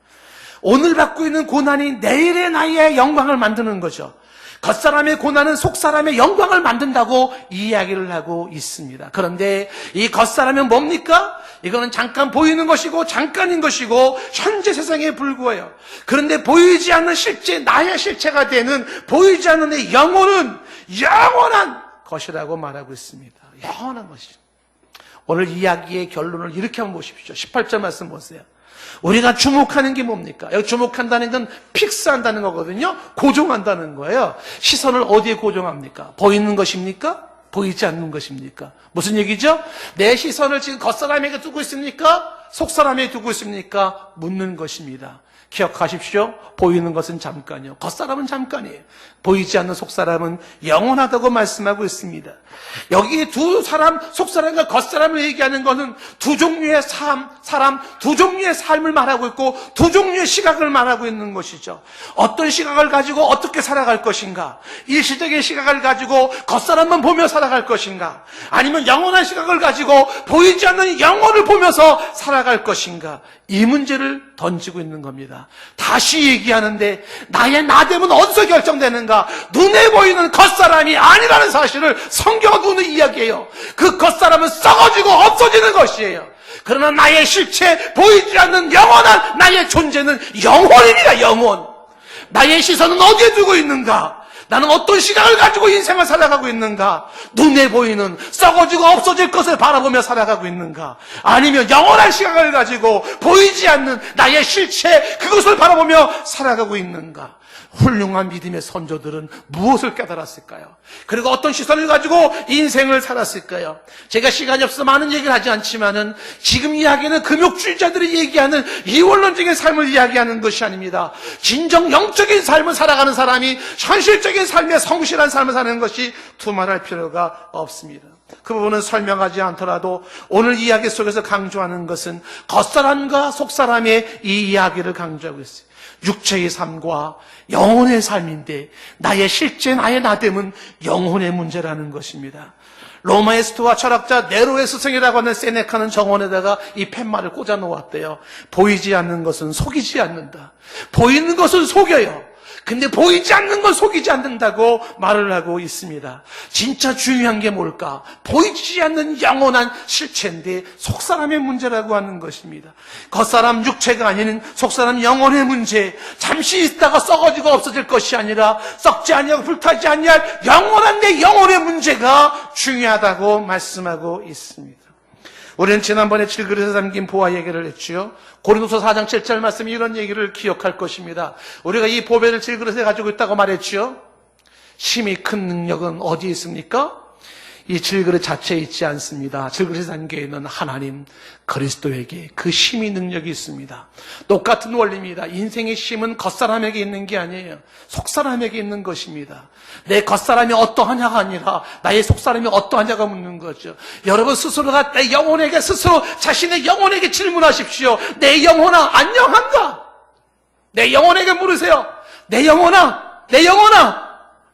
오늘 받고 있는 고난이 내일의 나의 영광을 만드는 거죠. 겉사람의 고난은 속사람의 영광을 만든다고 이야기를 하고 있습니다. 그런데 이 겉사람은 뭡니까? 이거는 잠깐 보이는 것이고 잠깐인 것이고 현재 세상에 불구해요. 그런데 보이지 않는 실제 나의 실체가 되는 보이지 않는 내 영혼은 영원한 것이라고 말하고 있습니다. 영원한 것이죠. 오늘 이야기의 결론을 이렇게 한번 보십시오. 18절 말씀 보세요. 우리가 주목하는 게 뭡니까? 여기 주목한다는 건 픽스한다는 거거든요. 고정한다는 거예요. 시선을 어디에 고정합니까? 보이는 것입니까? 보이지 않는 것입니까? 무슨 얘기죠? 내 시선을 지금 겉사람에게 두고 있습니까? 속사람에게 두고 있습니까? 묻는 것입니다. 기억하십시오. 보이는 것은 잠깐이요. 겉사람은 잠깐이에요. 보이지 않는 속사람은 영원하다고 말씀하고 있습니다. 여기 두 사람, 속사람과 겉사람을 얘기하는 것은 두 종류의 사람, 두 종류의 삶을 말하고 있고 두 종류의 시각을 말하고 있는 것이죠. 어떤 시각을 가지고 어떻게 살아갈 것인가? 일시적인 시각을 가지고 겉사람만 보며 살아갈 것인가? 아니면 영원한 시각을 가지고 보이지 않는 영혼을 보면서 살아갈 것인가? 이 문제를 던지고 있는 겁니다. 다시 얘기하는데 나의 나됨은 어디서 결정되는가? 눈에 보이는 겉사람이 아니라는 사실을 성경은 오늘 이야기해요. 그 겉사람은 썩어지고 없어지는 것이에요. 그러나 나의 실체, 보이지 않는 영원한 나의 존재는 영혼입니다. 영혼. 나의 시선은 어디에 두고 있는가? 나는 어떤 시각을 가지고 인생을 살아가고 있는가? 눈에 보이는 썩어지고 없어질 것을 바라보며 살아가고 있는가? 아니면 영원한 시각을 가지고 보이지 않는 나의 실체, 그것을 바라보며 살아가고 있는가? 훌륭한 믿음의 선조들은 무엇을 깨달았을까요? 그리고 어떤 시선을 가지고 인생을 살았을까요? 제가 시간이 없어서 많은 얘기를 하지 않지만은 지금 이야기는 금욕주의자들이 얘기하는 이원론적인 삶을 이야기하는 것이 아닙니다. 진정 영적인 삶을 살아가는 사람이 현실적인 삶에 성실한 삶을 사는 것이 두말할 필요가 없습니다. 그 부분은 설명하지 않더라도 오늘 이야기 속에서 강조하는 것은 겉사람과 속사람의 이 이야기를 강조하고 있어요. 육체의 삶과 영혼의 삶인데 나의 실제 나의 나됨은 영혼의 문제라는 것입니다. 로마의 스토아 철학자 네로의 스승이라고 하는 세네카는 정원에다가 이 팻말을 꽂아 놓았대요. 보이지 않는 것은 속이지 않는다. 보이는 것은 속여요. 근데 보이지 않는 건 속이지 않는다고 말을 하고 있습니다. 진짜 중요한 게 뭘까? 보이지 않는 영원한 실체인데 속사람의 문제라고 하는 것입니다. 겉사람 육체가 아닌 속사람 영혼의 문제, 잠시 있다가 썩어지고 없어질 것이 아니라 썩지 아니하고 불타지 아니할 영원한 내 영혼의 문제가 중요하다고 말씀하고 있습니다. 우리는 지난번에 질그릇에 담긴 보화 얘기를 했지요. 고린도서 4장 7절 말씀이 이런 얘기를 기억할 것입니다. 우리가 이 보배를 질그릇에 가지고 있다고 말했지요. 힘이 큰 능력은 어디에 있습니까? 이 질그릇 자체에 있지 않습니다. 질그릇에 담겨 있는 하나님 그리스도에게 그 힘이 능력이 있습니다. 똑같은 원리입니다. 인생의 힘은 겉사람에게 있는 게 아니에요. 속사람에게 있는 것입니다. 내 겉사람이 어떠하냐가 아니라 나의 속사람이 어떠하냐가 묻는 거죠. 여러분 스스로가 내 영혼에게 스스로 자신의 영혼에게 질문하십시오. 내 영혼아 안녕한가? 내 영혼에게 물으세요. 내 영혼아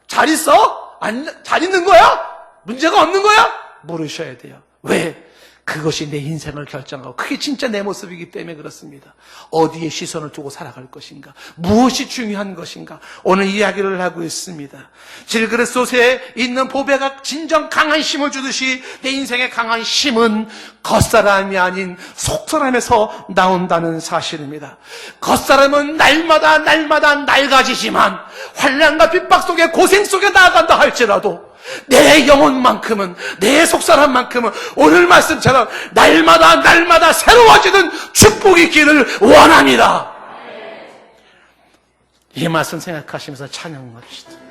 잘 있어? 잘 있는 거야? 문제가 없는 거야? 물으셔야 돼요. 왜? 그것이 내 인생을 결정하고 그게 진짜 내 모습이기 때문에 그렇습니다. 어디에 시선을 두고 살아갈 것인가? 무엇이 중요한 것인가? 오늘 이야기를 하고 있습니다. 질그릇 속에 있는 보배가 진정 강한 힘을 주듯이 내 인생의 강한 힘은 겉사람이 아닌 속사람에서 나온다는 사실입니다. 겉사람은 날마다 낡아지지만 환난과 핍박 속에 고생 속에 나아간다 할지라도 내 영혼만큼은 내 속사람만큼은 오늘 말씀처럼 날마다 새로워지는 축복의 길을 원합니다. 이 말씀 생각하시면서 찬양합시다.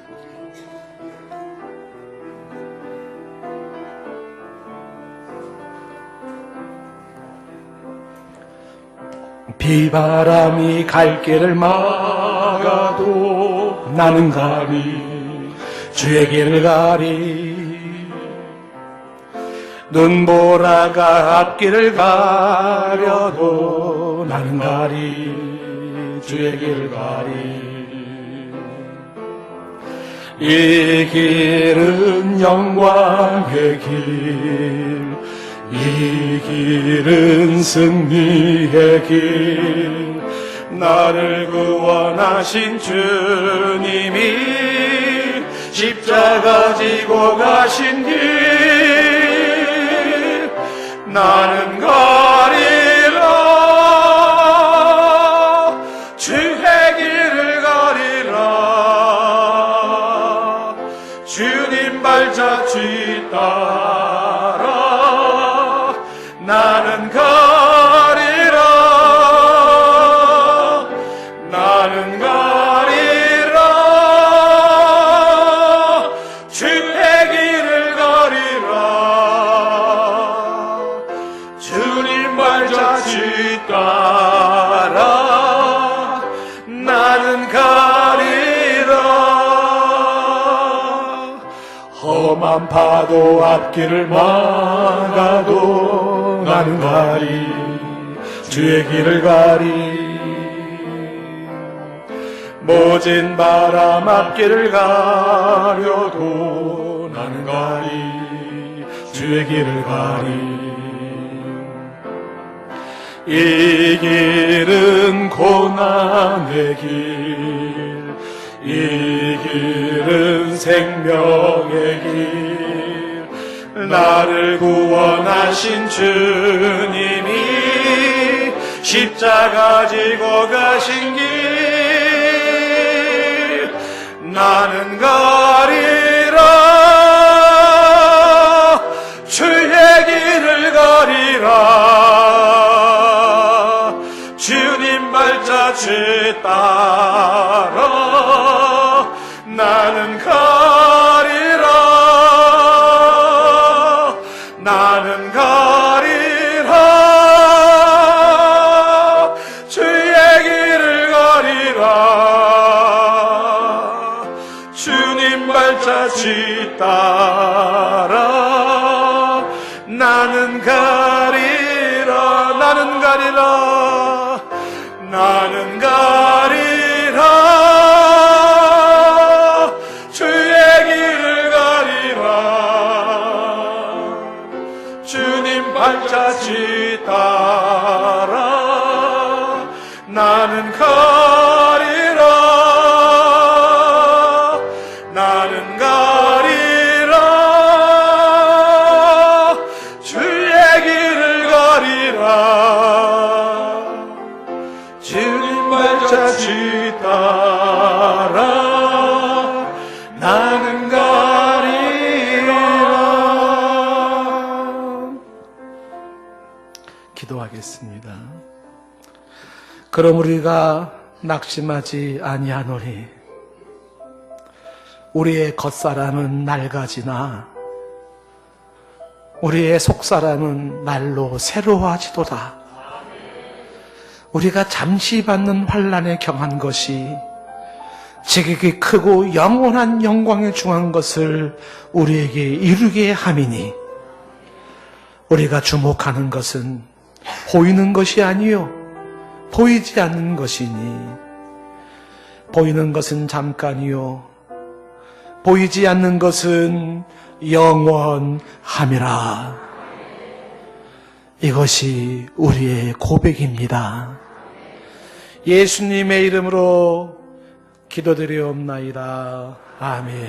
비바람이 갈 길을 막아도 나는 가리 주의 길을 가리 눈보라가 앞길을 가려도 나는 가리 주의 길을 가리 이 길은 영광의 길 이 길은 승리의 길 나를 구원하신 주님이 십자가 지고 가신 길 나는 가리라 주의 길을 가리라 주님 발자 뒤따라 나는 가리라 나는 가리라 주의 길을 가리라 주님 발자 뒤따라 나는 가리라 험한 파도 앞길을 막아도 나는 가리 주의 길을 가리 모진 바람 앞길을 가려도 나는 가리 주의 길을 가리 이 길은 고난의 길 이 길은 생명의 길 나를 구원하신 주님이 십자가 지고 가신 길 나는 발자취 따라 나는 가리라. 나는 가리라. 주의 길을 가리라. 주님 발자취 따라 나는 가리라. 나는 가리라. 나는 가리라. 주의 길을 가리라. 주님 발자취 따라 나는 가리라. 나는 가리라. 주의 길을 가리라. 주님 발자취 따라 나는 가리라. 기도하겠습니다. 그럼 우리가 낙심하지 아니하노니 우리의 겉사람은 낡아지나 우리의 속사람은 날로 새로워지도다. 우리가 잠시 받는 환난에 경한 것이 지극히 크고 영원한 영광에 중한 것을 우리에게 이루게 함이니 우리가 주목하는 것은 보이는 것이 아니요 보이지 않는 것이니 보이는 것은 잠깐이요 보이지 않는 것은 영원함이라. 이것이 우리의 고백입니다. 예수님의 이름으로 기도드리옵나이다. 아멘.